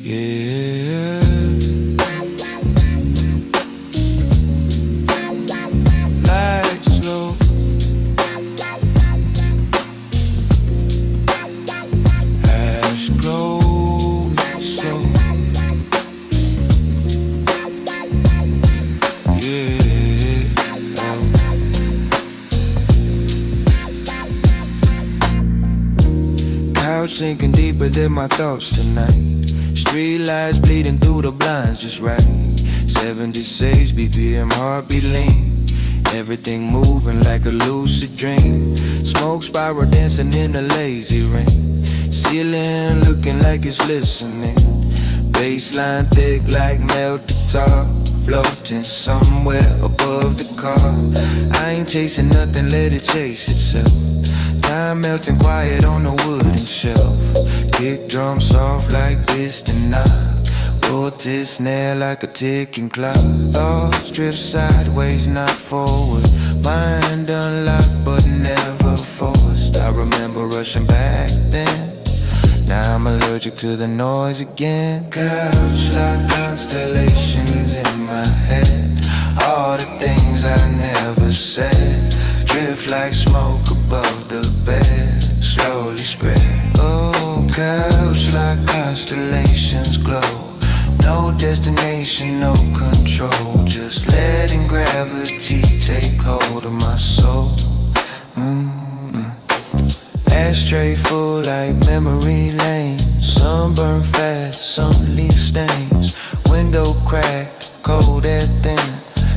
Yeah. Lights low. Ash glowing slow. Yeah. Couch sinking deeper than my thoughts tonight. Street lights bleeding through the blinds just right. 76 BPM, heartbeat lean. Everything moving like a lucid dream. Smoke spiral dancing in a lazy rain. Ceiling looking like it's listening. Bassline thick like melted tar. Floating somewhere above the car. I ain't chasing nothing, let it chase itself. Time melting quiet on the wooden shelf. Kick drum soft like distant knock. Rotate snare like a ticking clock. Thoughts drift sideways, not forward. Mind unlocked but never forced. I remember rushing back then. Now I'm allergic to the noise again. Couch like constellations in my head. All the things I never said. Drift like smoke above the bed. Slowly spread. Oh, couch like constellations glow. No destination, no control. Just letting gravity take hold of my soul. Ashtray full like memory lane. Sunburn fast, some leaf stains. Window cracked, cold air thin.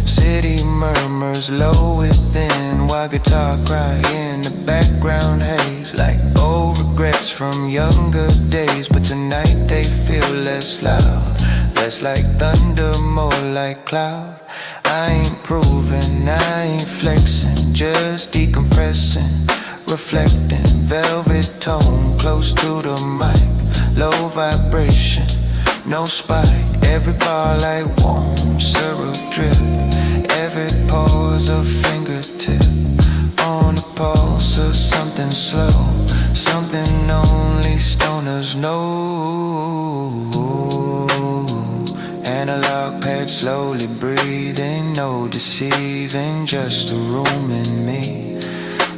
City murmurs low within. While guitar cry in the background haze. Like old regrets from younger days. But tonight they feel less loud. Less like thunder, more like cloud. I ain't proving, I ain't flexing. Just decompressing, reflecting. Velvet tone, close to the mic. Low vibration, no spike. Every bar like warm syrup drip. Every pause a fingertip. On the pulse of something slow. Something only stoners know. Analog pad slowly breathing. No deceiving, just a room in me.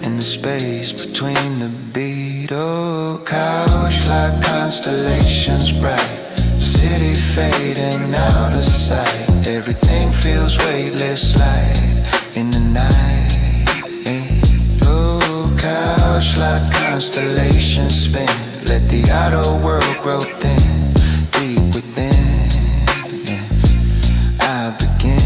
In the space between the beat. Oh, couch like constellations bright. City fading out of sight. Everything feels weightless light in the night. Oh, couch like constellations spin. Let the outer world grow thin. Deep within, I begin.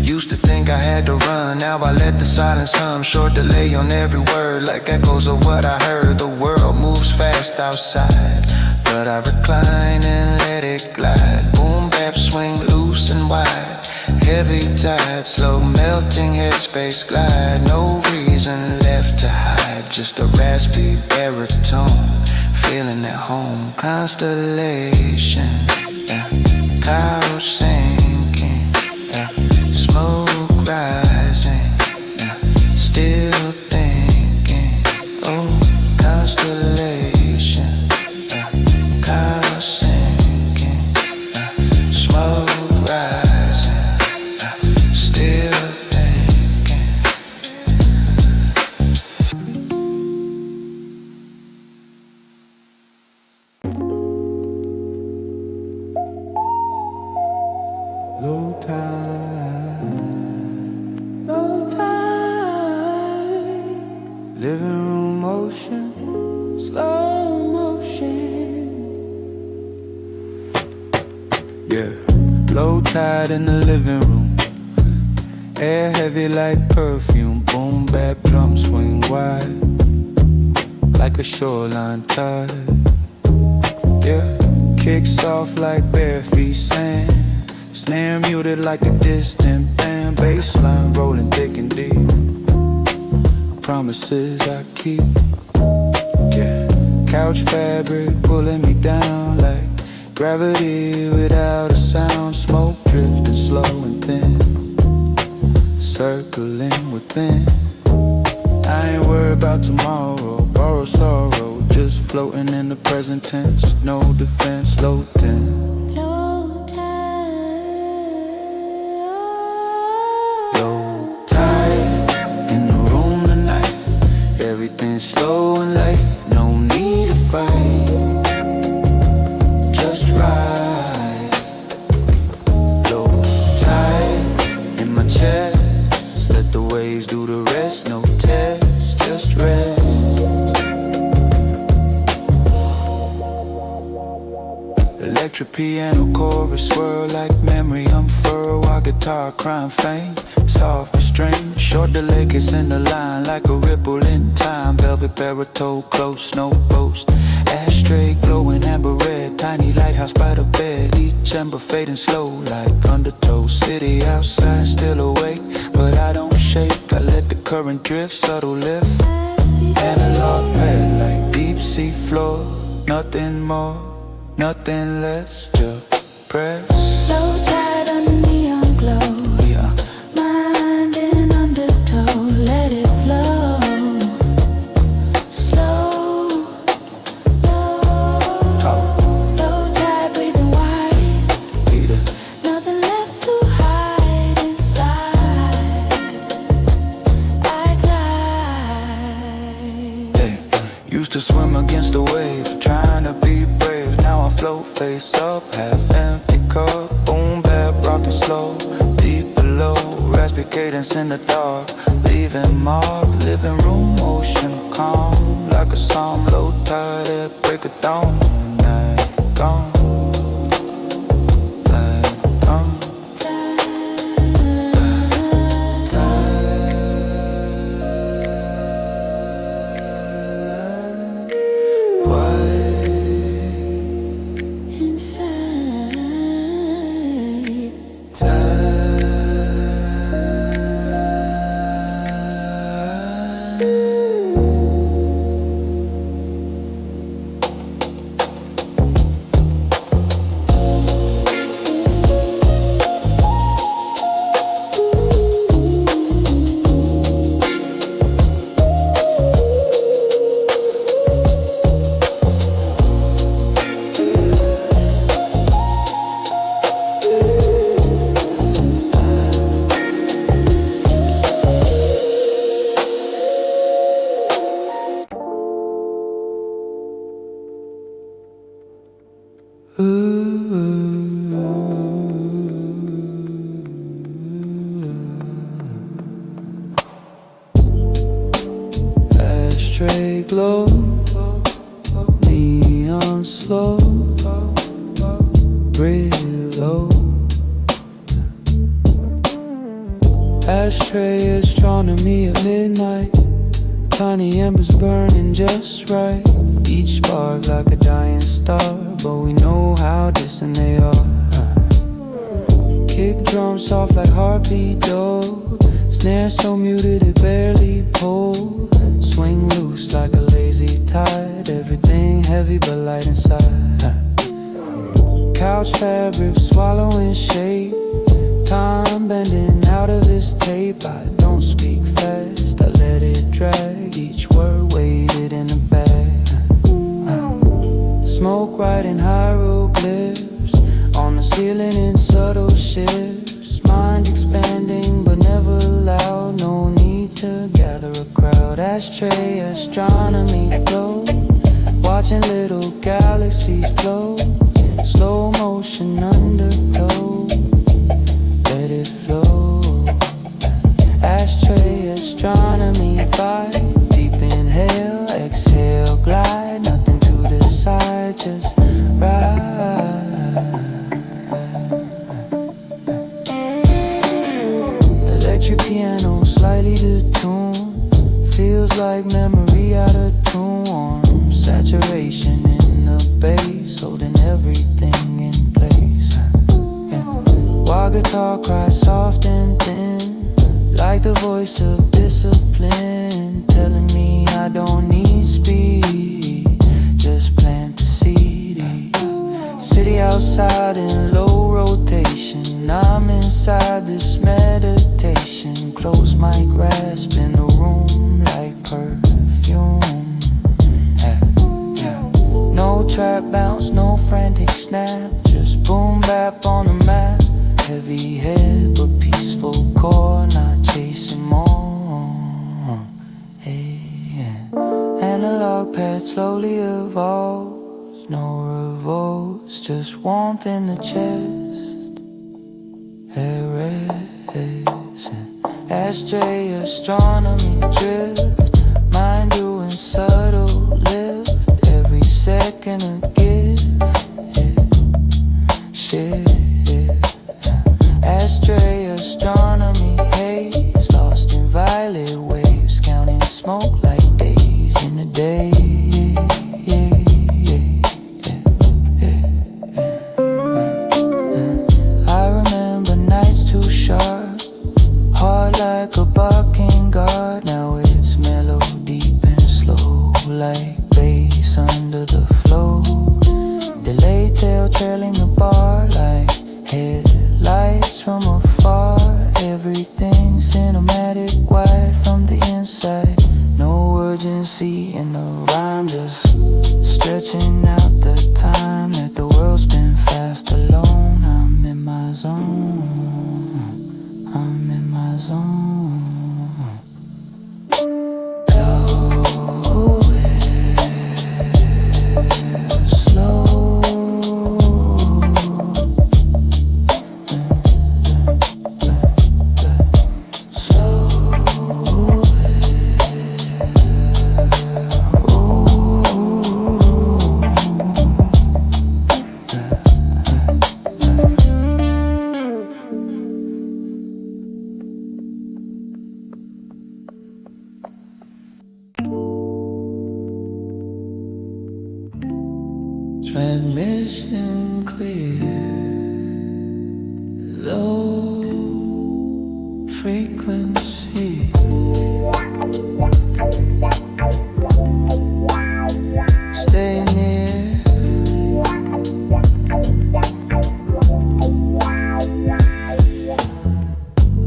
Used to think I had to run, now I let the silence hum. Short delay on every word, like echoes of what I heard. The world moves fast outside, but I recline and let it glide. Boom bap swing loose and wide. Heavy tide, slow melting headspace glide. No reason left to hide, just a raspy baritone. Feeling at home, constellation, yeah. Couch sinking, yeah. Smoke rising, yeah. Still thinking, oh, constellation, yeah. Couch sinking, yeah. Smoke rising, yeah. Still thinking. Low tide, low tide. Living room motion, slow motion. Yeah, low tide in the living room. Air heavy like perfume. Boom bap drum swing wide, like a shoreline tide. Yeah, kicks off like bare feet sand. Snare muted like a distant band. Bassline rolling thick and deep. Promises I keep. Yeah, couch fabric pulling me down like gravity without a sound. Smoke drifting slow and thin, circling within. I ain't worried about tomorrow, borrow sorrow, just floating in the present tense. No defense, low ten. Low tide. Low tide in the room tonight. Everything's slow and light, no need to fight. Just right. Low tide in my chest. Let the waves do the rest. No test, just rest. Electric piano chorus swirl like memory unfurl while guitar crying faint. Soft restraint, short delay kissing the line like a ripple in time. Velvet baritone close, no boast. Ashtray glowing amber red, tiny lighthouse by the bed. Each ember fading slow like undertow. City outside still awake, but I don't shake. I let the current drift, subtle lift. Analog pad like deep sea floor. Nothing more, nothing less, just press. Low tide on the neon glow. Yeah. Mind in undertow, let it flow. Slow, low. Low tide breathing wide. Nothing left to hide inside. I glide. Hey, used to swim against the wave, trying to be brave. Now I float face up, half empty cup. Boom bap, rockin' slow, deep below. Raspy cadence in the dark, leaving mark. Living room, ocean calm, like a psalm. Low tide at break of dawn. Night gone, night gone. Ashtray glow, neon slow, breathe low. Ashtray astronomy at midnight, tiny embers burning just right. Each spark like a dying star, but we know how distant they are. Kick drum soft like heartbeat dough, snare so muted it barely pull. Swing loose like a lazy tide, everything heavy but light inside. Couch fabric swallowing shape, time bending out of its tape. I don't speak fast, I let it drag, each word weighted in a bag. Smoke writing hieroglyphs on the ceiling in subtle shifts. Mind expanding but never loud, no need to gather a crowd. Ashtray astronomy glow, watching little galaxies blow. Slow motion undertow, let it flow. Ashtray astronomy vibe, deep inhale, exhale, glide. Nothing to decide, just ride. Electric piano slightly detuned, feels like memory out of tune. Saturation in the bass, holding everything in place. While guitar cries soft and thin, like the voice of discipline, telling me I don't need speed, just plant a seed. City outside in low rotation, I'm inside this meditation. Close my grasp in the room like snap, just boom bap on the map. Heavy head but peaceful core, not chasing more. Hey, yeah. Analog pad slowly evolves, no revolts, just warmth in the chest. Hair racing, ashtray astronomy drift, mind doing subtle lift, every second a gift. Yeah. Shit. Ashtray astronomy haze, lost in violet waves, counting smoke like days in the day. I remember nights too sharp, hard like a barking guard. Now it's mellow, deep and slow, like bass under the flow. Delay tail trailing the bar like headlights from afar. Everything cinematic, wide from the inside. No urgency in the rhyme, just stretching out the time that the world's been fast alone. I'm in my zone, I'm in my zone. Transmission clear, low frequency. Stay near.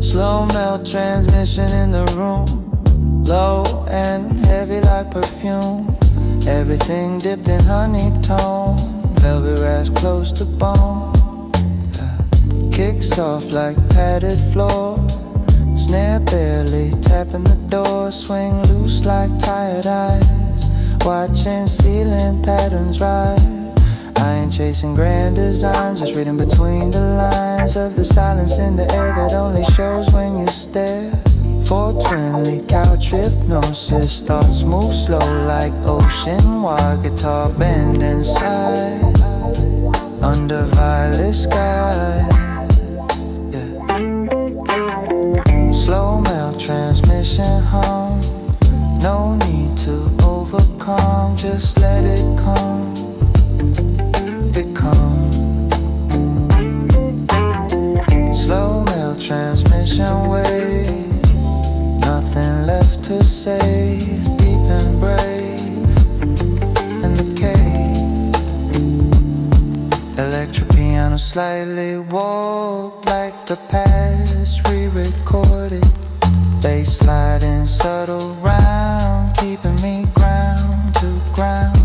Slow melt transmission in the room, low and heavy like perfume. Everything dipped in honeytone, velvet wraps close to bone. Kicks off like padded floor, snare barely tapping the door. Swing loose like tired eyes, watching ceiling patterns rise. I ain't chasing grand designs, just reading between the lines of the silence in the air that only shows when you stare. 420 couch hypnosis, thoughts move slow like ocean wide. Guitar bend inside, under violet sky. Yeah. Slow melt transmission hum, no need to overcome, just let it come, become. Slow melt transmission wave, nothing left to save, deep and brave in the cave. Electric piano slightly warped like the past, re-recorded. Bass sliding subtle round, keeping me ground to ground.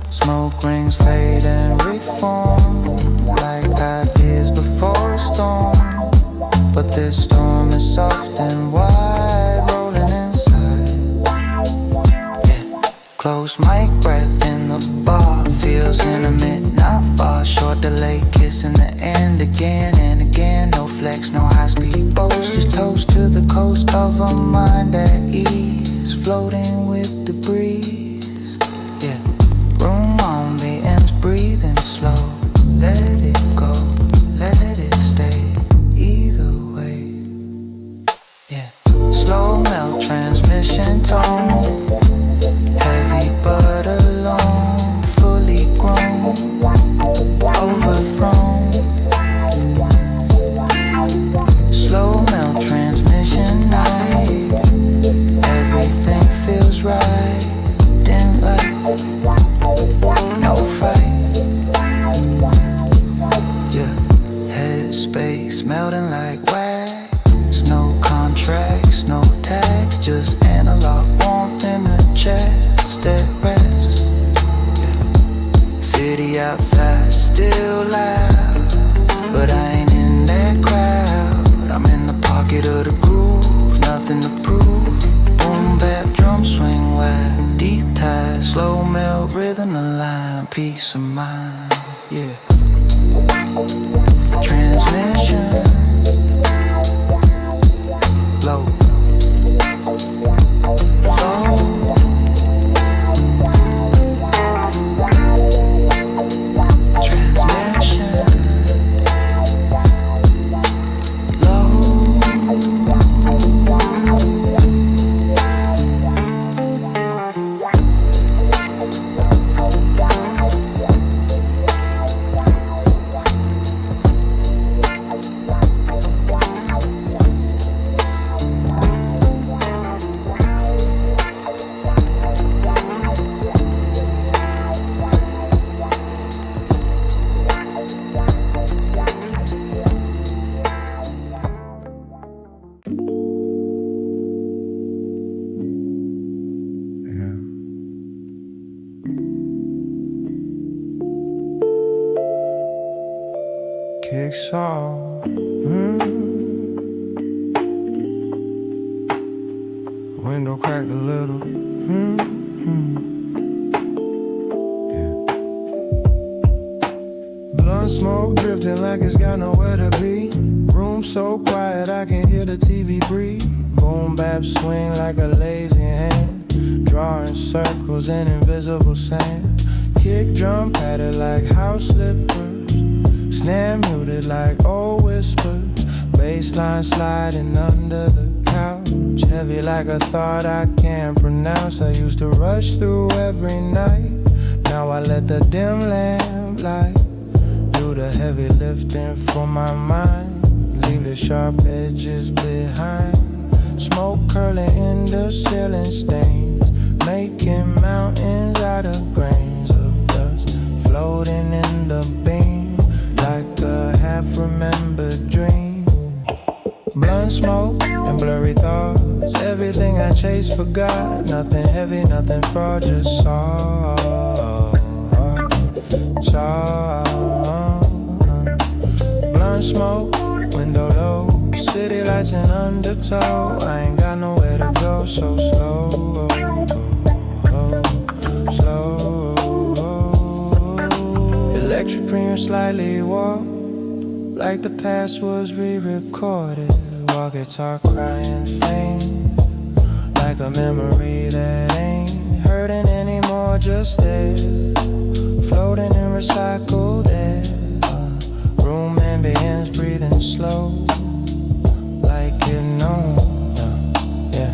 Smoke rings fade and reform, like ideas before a storm. But this storm is soft and wide, rolling inside. Yeah. Close mic breath in the bar, feels intimate, not far. Short delay, kissing the end again and again. No flex, no high-speed boats, just toast to the coast of a mind at ease, floating with the breeze. Yeah. Room on the ends, breathing slow. Let it go, let it stay. Either way. Yeah. Slow melt transmission tone, heavy but alone, fully grown, overthrown. Slow melt transmission night, everything feels right. Dim light, no fight. Yeah. Headspace melting like wax, no contracts, no tags, just analog warmth in the chest at rest. Yeah. City outside, still saw. Window cracked a little. Yeah. Blunt smoke drifting like it's got nowhere to be. Room so quiet I can hear the TV breathe. Boom bap swing like a lazy hand, drawing circles in invisible sand. Kick drum padded like house slippers, snare muted like old whispers. Bassline sliding under the couch, heavy like a thought I can't pronounce. I used to rush through every night, now I let the dim lamp light do the heavy lifting for my mind. Leave the sharp edges behind. Smoke curling in the ceiling stains, making mountains out of grains of dust, floating in the beam like a half-remembered dream. Blunt smoke and blurry thoughts, everything I chased forgot. Nothing heavy, nothing fraud, just saw. Blunt smoke, window low, city lights in undertow. I ain't got nowhere to go, so slow, slow. Electric premium slightly warped, like the past was re-recorded. Wall guitar crying faint, like a memory that ain't hurting anymore, just there, floating in recycled air. Room ambience breathing slow, like you know, yeah.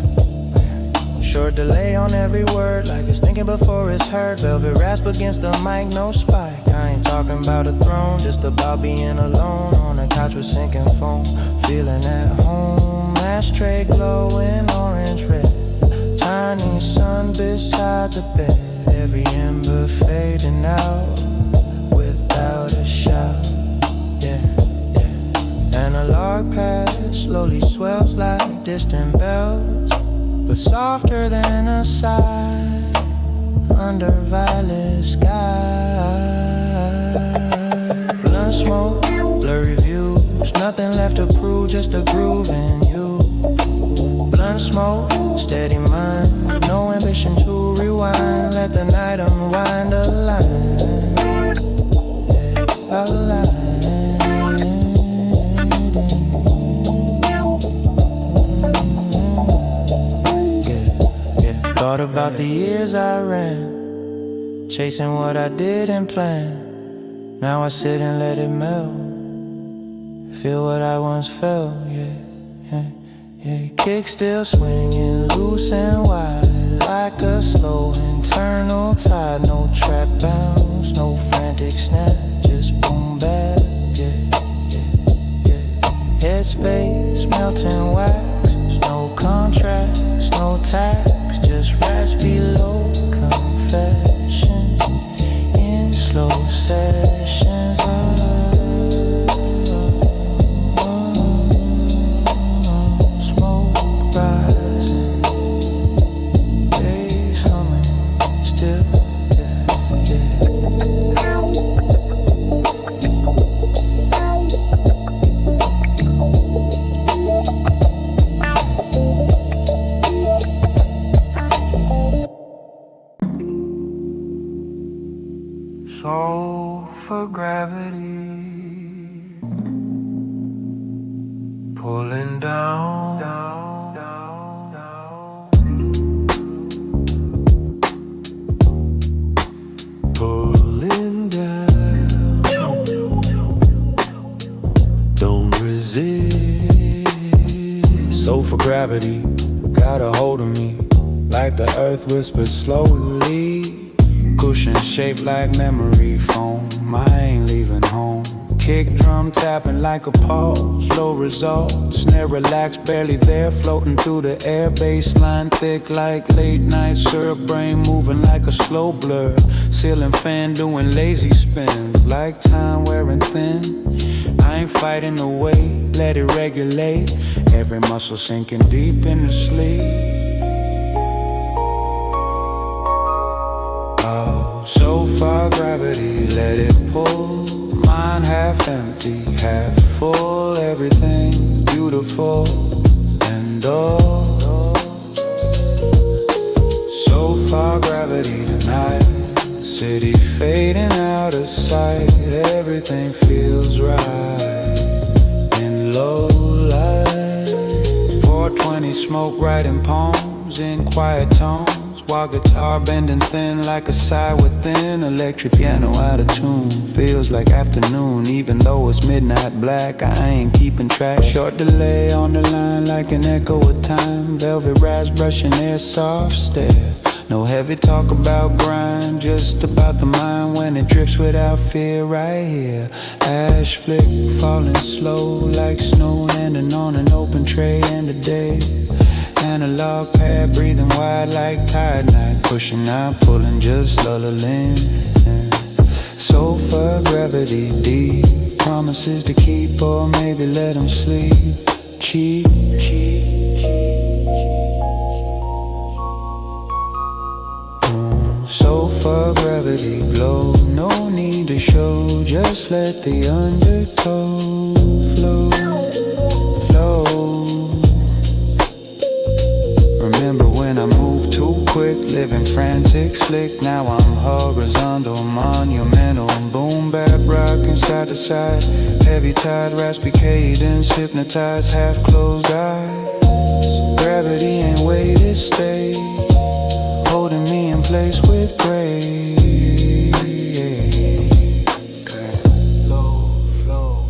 Short delay on every word, like it's thinking before it's heard. Velvet rasp against the mic, no spike. I ain't talking about a throne, just about being alone on a couch with sinking foam, feeling at home. Ashtray glowing orange red, tiny sun beside the bed. Every ember fading out without a shout. Analog pad slowly swells like distant bells, but softer than a sigh under violet sky. Blunt smoke, blurry views, nothing left to prove, just a groove in you. Blunt smoke, steady mind, no ambition to rewind. Let the night unwind a line, yeah, a line. Thought about the years I ran, chasing what I didn't plan. Now I sit and let it melt, feel what I once felt, yeah. Kick still swinging loose and wide, like a slow internal tide. No trap bounce, no frantic snap, just boom bap, yeah. Headspace, melting wax, no contracts, no tax. Just raspy low confessions in slow sessions. Smoke rising, bass humming, still, yeah. Soul for gravity, pulling down, pulling down. Don't resist. Soul for gravity, got a hold of me, like the earth whispers slowly. Cushion shaped like memory foam, I ain't leaving home. Kick drum tapping like a pulse, low result. Snare relaxed, barely there, floating through the air. Bassline thick like late night syrup, brain moving like a slow blur. Ceiling fan doing lazy spins, like time wearing thin. I ain't fighting the weight, let it regulate. Every muscle sinking deep into sleep. Oh, so far gravity, let it pull my mind half empty, half full, everything beautiful and all. So far gravity tonight, city fading out of sight, everything feels right in low light. 420 smoke writing poems in quiet tones, while guitar bending thin like a sigh within. Electric piano out of tune, feels like afternoon even though it's midnight black. I ain't keeping track, short delay on the line like an echo of time. Velvet rise brushing air, soft stare. No heavy talk about grind, just about the mind when it drifts without fear. Right here, ash flick falling slow like snow, landing on an open tray and a day. Analog pad breathing wide like tide night, pushing out, pulling, just lulling. So far gravity deep, promises to keep or maybe let them sleep. Cheap. So far gravity blow, no need to show, just let the undertow flow. Remember when I moved too quick, living frantic, slick. Now I'm horizontal, monumental, boom bap rocking side to side. Heavy tide, raspy cadence, hypnotized, half closed eyes. Gravity ain't way to stay, holding me in place with grace. Low flow.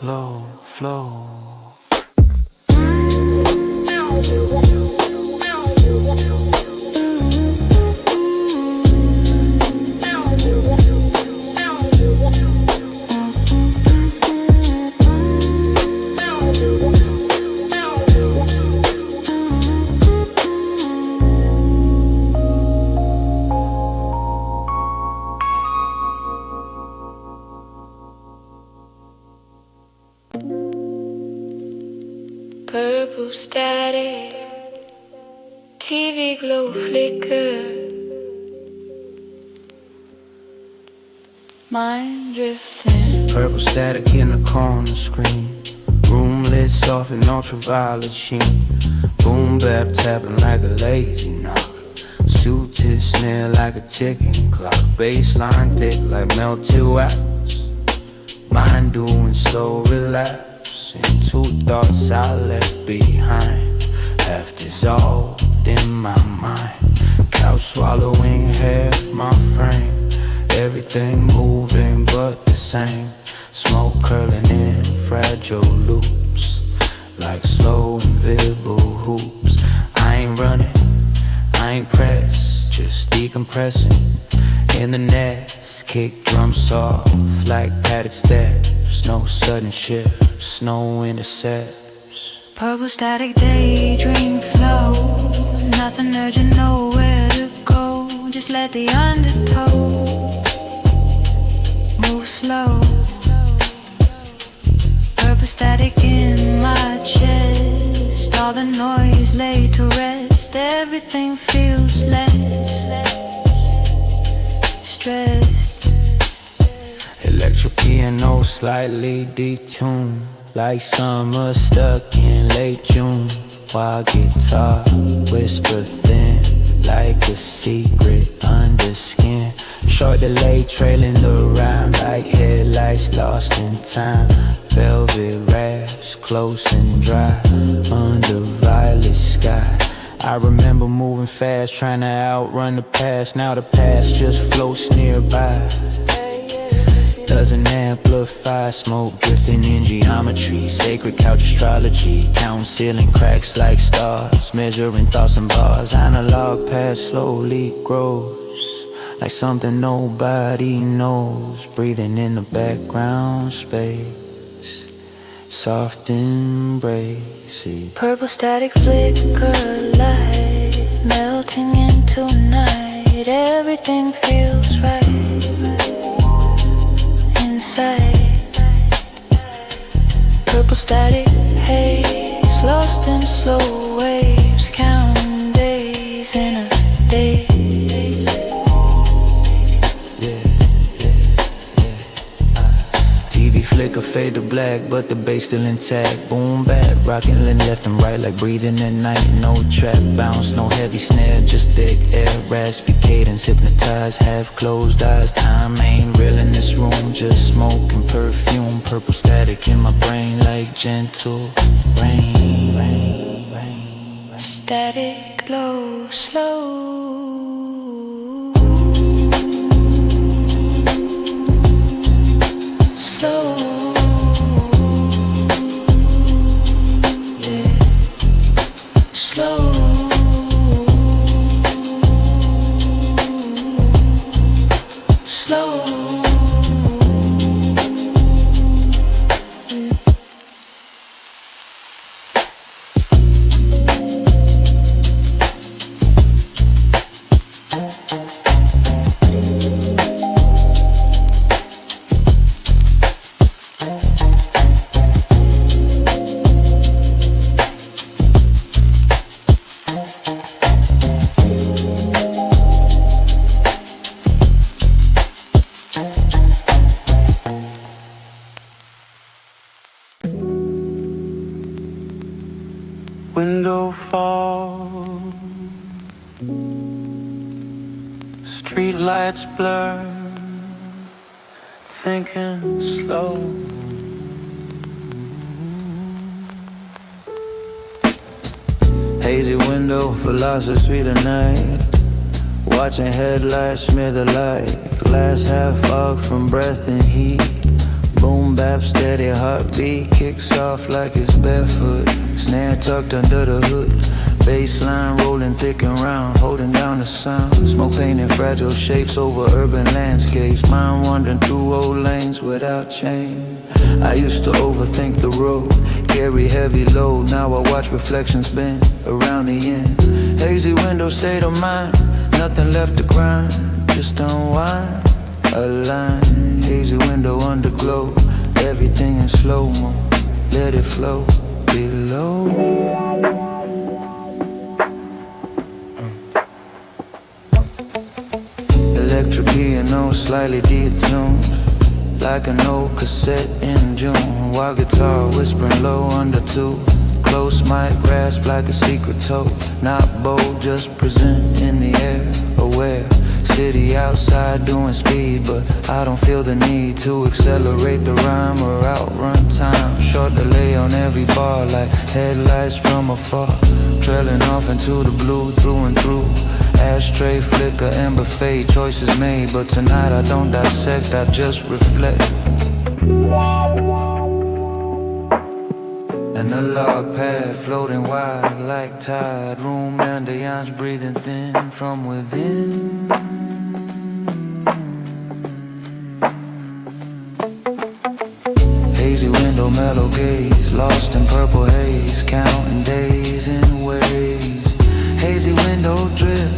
Low flow. Purple static, TV glow flicker, mind drifting. Purple static in the corner screen, room lit soft in ultraviolet sheen. Boom bap tapping like a lazy knock, suited snare like a ticking clock. Bassline thick like melted wax, mind doing slow relapse into thoughts I left behind, half dissolved in my mind. Couch swallowing half my frame, everything moving but the same. Smoke curling in fragile loops, like slow invisible hoops. I ain't running, I ain't pressed, just decompressing in the nest. Kick drum soft like padded steps, no sudden shifts, no intercepts. Purple static daydream flow, nothing urgent, nowhere to go. Just let the undertow move slow. Purple static in my chest, all the noise laid to rest. Everything feels less stressed. Electric piano slightly detuned, like summer stuck in late June. While guitar whisper thin, like a secret under skin. Short delay trailing the rhyme, like headlights lost in time. Velvet wraps close and dry under violet sky. I remember moving fast, trying to outrun the past. Now the past just floats nearby, doesn't amplify. Smoke drifting in geometry, sacred couch astrology. Count ceiling cracks like stars, measuring thoughts and bars. Analog pad slowly grows, like something nobody knows. Breathing in the background space, soft embrace. Purple static flicker light melting into night. Everything feels right inside. Purple static haze lost in slow waves, counting days in a day. TV flicker, fade to black, but the bass still intact. Boom bap, rockin' left and right like breathing at night. No trap bounce, no heavy snare, just thick air, raspy cadence, hypnotized, half closed eyes. Time ain't real in this room, just smoke and perfume. Purple static in my brain like gentle rain. Static low, slow. Slow, yeah, slow, slow. Window fall, street lights blur, thinking slow. Hazy window, philosophy tonight. Watching headlights smear the light. Glass half fog from breath and heat. Boom bap, steady heartbeat. Kicks off like it's barefoot. Snare tucked under the hood. Bassline rolling thick and round, holding down the sound. Smoke painting fragile shapes over urban landscapes. Mind wandering through old lanes without change. I used to overthink the road, carry heavy load. Now I watch reflections bend around the end. Hazy window, state of mind. Nothing left to grind, just unwind. A line, hazy window underglow. Everything in slow-mo, let it flow below. Electric piano, slightly detuned, like an old cassette in June. While guitar whispering low under two. Close mic grasp like a secret toad. Not bold, just present in the air, aware. City outside doing speed, but I don't feel the need to accelerate the rhyme or outrun time. Short delay on every bar like headlights from afar. Trailing off into the blue, through and through. Ashtray, flicker, amber fade, choices made. But tonight I don't dissect, I just reflect. And the log pad floating wide like tide. Room ambiance breathing thin from within. Hazy window, mellow gaze, lost in purple haze, counting days in waves. Hazy window drip,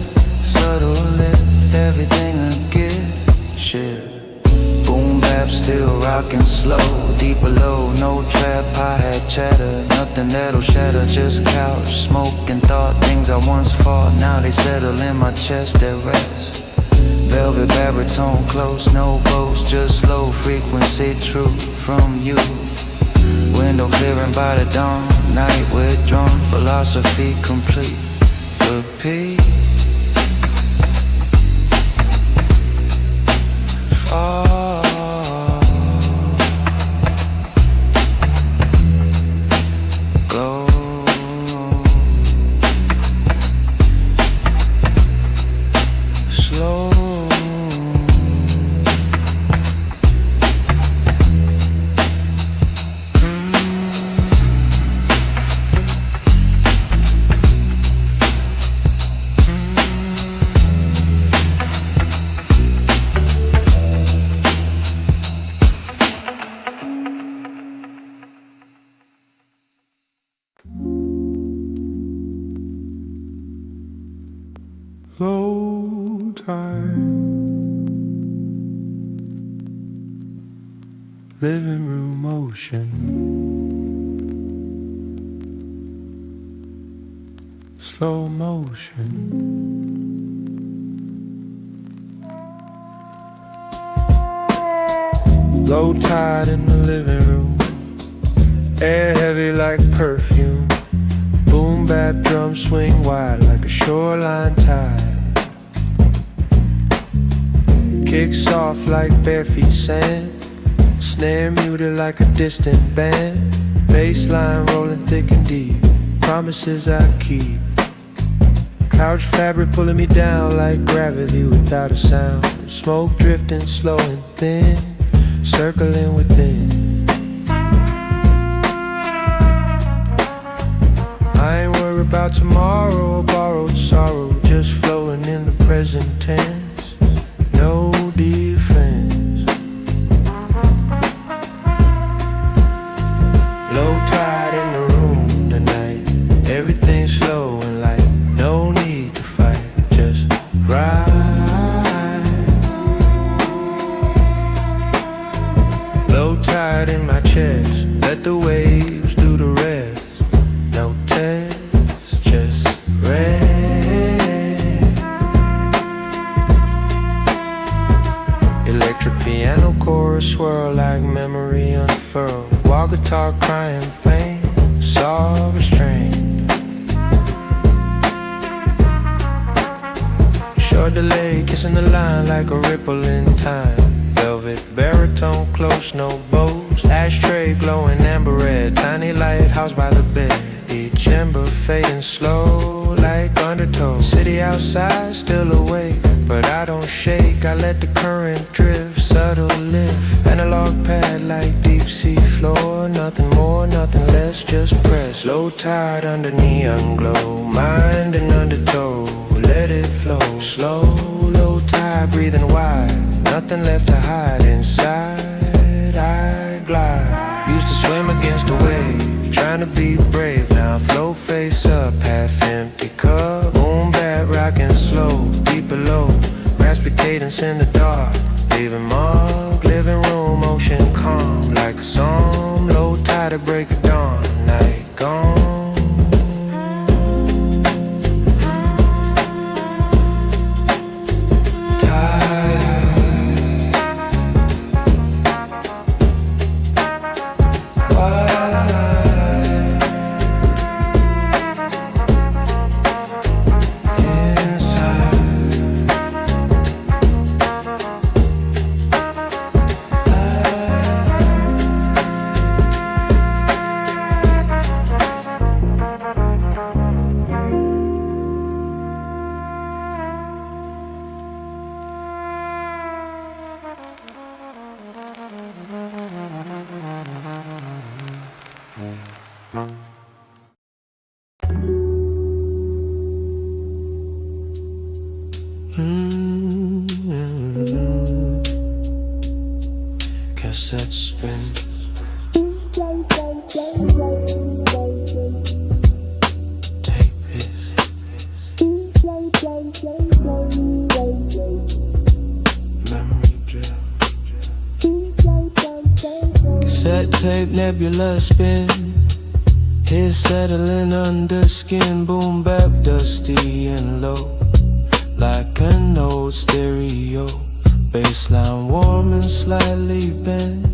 subtle lift, everything I get, shit. Boom bap still rockin' slow, deeper low, no trap, hi-hat chatter. Nothing that'll shatter, just couch, smoking thought. Things I once fought, now they settle in my chest at rest. Velvet baritone close, no boast, just low frequency, true from you. Window clearing by the dawn, night withdrawn, philosophy complete. Repeat. Fall. Glow. Slow. living room motion, slow motion. Low tide in the living room, air heavy like perfume. Boom bap drums swing wide like a shoreline tide. Kicks off like bare feet sand. Snare muted like a distant band. Bassline rolling thick and deep. Promises I keep. Couch fabric pulling me down like gravity without a sound. Smoke drifting slow and thin, circling within. I ain't worried about tomorrow or borrowed sorrow, just floating in the present tense. No defense. Low tide in the room tonight. Everything's slow and light. No need to fight, just ride. Low tide in my chest. Let the waves do the rest. No test, just rest. Electric piano chorus swirl like memory unfurled. Wall guitar crying faint, soft restrained. Short delay, kissing the line like a ripple in time. Velvet baritone close, no bows. Ashtray glowing amber red, tiny lighthouse by the bed. Each ember fading slow like undertow. City outside still awake, but I don't shake. I let the current drift, subtle lift. Analog pad like deep sea floor. Nothing more, nothing less, just press. Low tide under neon glow. Mind in undertow, let it flow. Slow, low tide breathing wide. Nothing left to hide inside. I glide. Used to swim against the wave, trying to be brave. Now flow face up, half empty cup. Boom bap rocking slow, deep below. Raspy cadence in the dark, leaving mark. Living room ocean calm like a song. Low tide at break of dawn, night gone. Cassette spin. Tape it. Memory drift. Cassette tape nebula spin. Hair settling under skin. Boom bap dusty and low, like an old stereo. Bassline warm and slightly bent.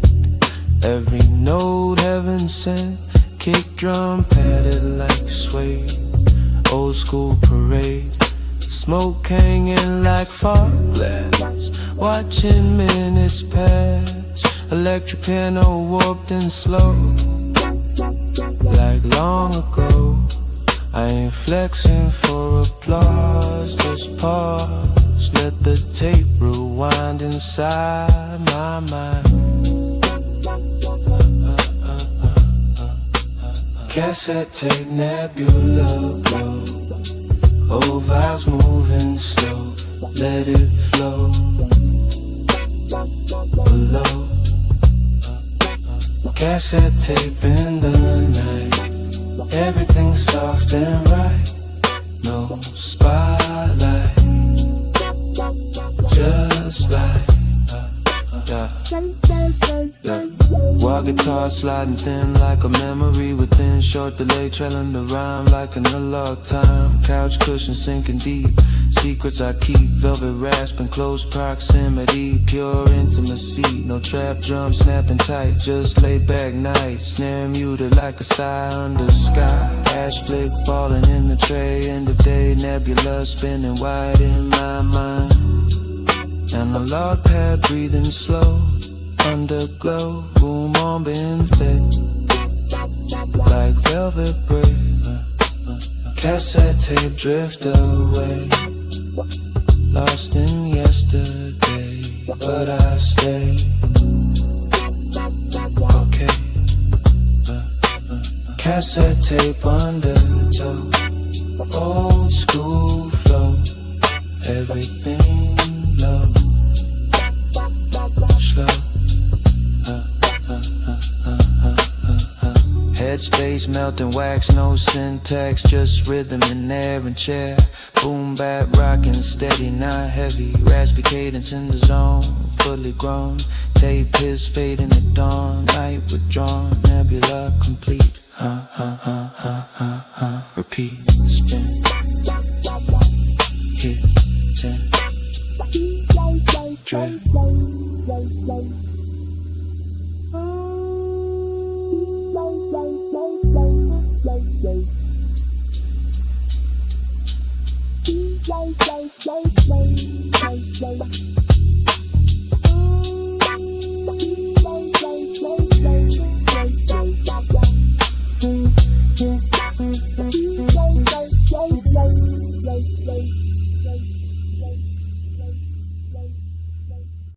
Every note heaven sent. Kick drum padded like suede. Old school parade. Smoke hanging like fog glass. Watching minutes pass. Electric piano warped and slow, like long ago. I ain't flexing for applause, just pause. Let the tape rewind inside my mind. Cassette tape nebula glow. Old vibes moving slow. Let it flow below. Cassette tape in the night. Everything's soft and right. No spotlight. just like yeah. While guitar sliding thin like a memory within, short delay trailing the rhyme like an unlocked time. Couch cushion sinking deep, secrets I keep, velvet rasp in close proximity, pure intimacy. No trap drum snapping tight, just laid back night. Snare muted like a sigh under sky. Ash flick falling in the tray, end of day nebula spinning wide in my mind. Analog pad breathing slow, underglow, room on been fit like velvet breath. Cassette tape drift away, lost in yesterday, but I stay okay. Cassette tape undertow, old school flow, everything low, slow. Headspace melting wax, no syntax, just rhythm in air and chair. Boom bap rocking steady, not heavy. Raspy cadence in the zone, fully grown. Tape his fade in the dawn, night withdrawn, nebula complete. Repeat, spin, hit, 10, drift. Like